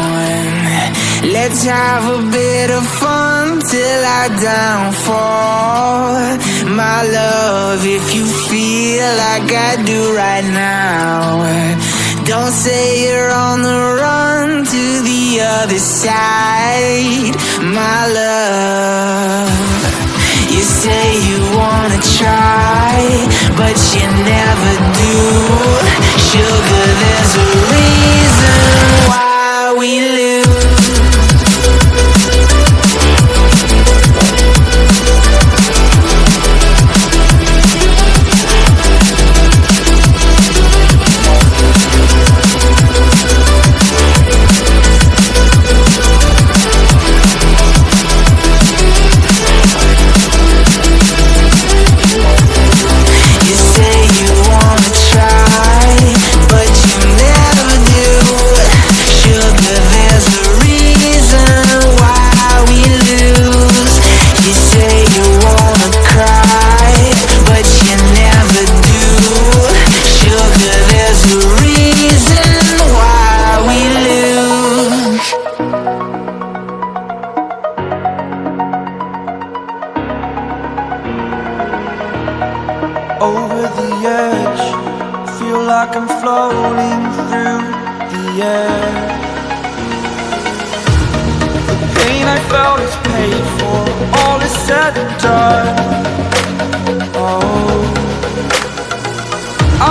on. Let's have a bit of fun till I downfall. My love, if you feel like I do right now, don't say you're on the run to the other side. My love, you say you wanna try, but you never do. Sugar, there's a reason why we lose. Over the edge, feel like I'm floating through the air. The pain I felt is paid for, all is said and done. Oh,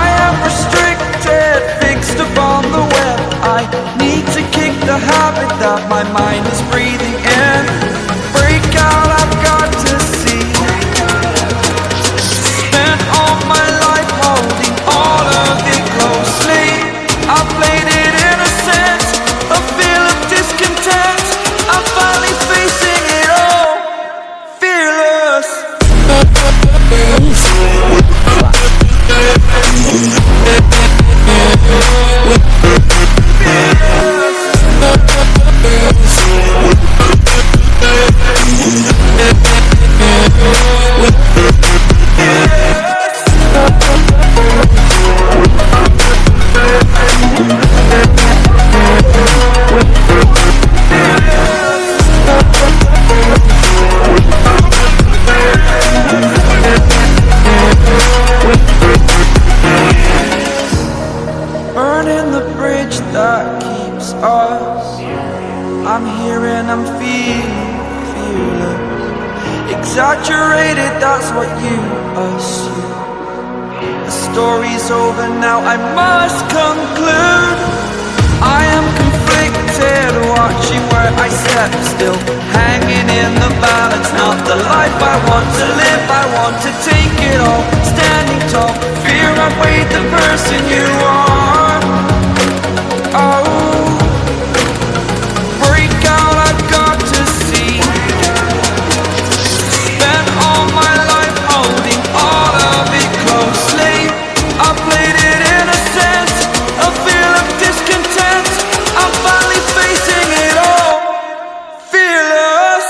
I am restricted, fixed upon the web. I need to kick the habit that my mind is breathing in. Break out, I've got to see. My life holding all of it closely. I played it innocent, a feel of discontent. I'm finally facing it all, fearless. Burning the bridge that keeps us. I'm here and I'm feeling fearless. Exaggerated, that's what you assume. The story's over now, I must conclude. I am conflicted, watching where I step still, hanging in the balance. Not the life I want to live, I want to take it all. Standing tall, fear I've weighed the person you are. Oh, break out, I've got to see. Spent all my life holding all of it closely. I played it innocent, a feel of discontent. I'm finally facing it all, fearless.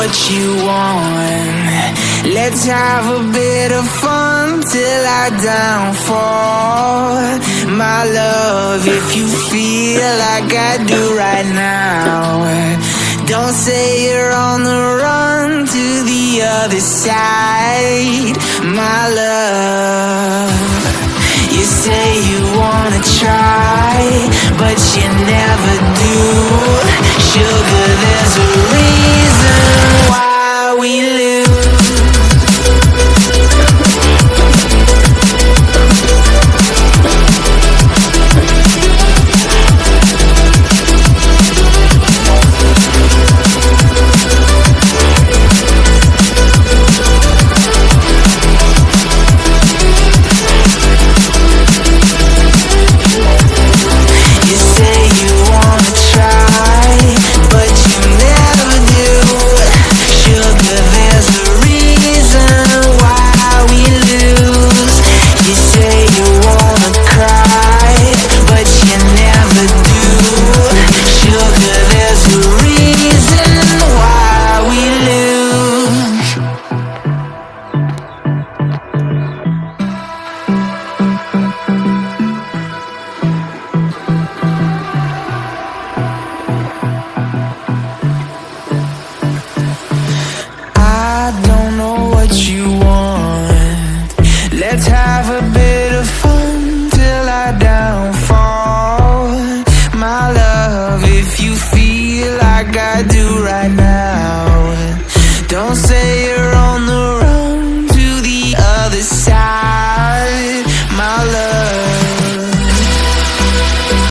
what you want. Let's have a bit of fun till I downfall. My love, if you feel like I do right now, don't say you're on the run to the other side.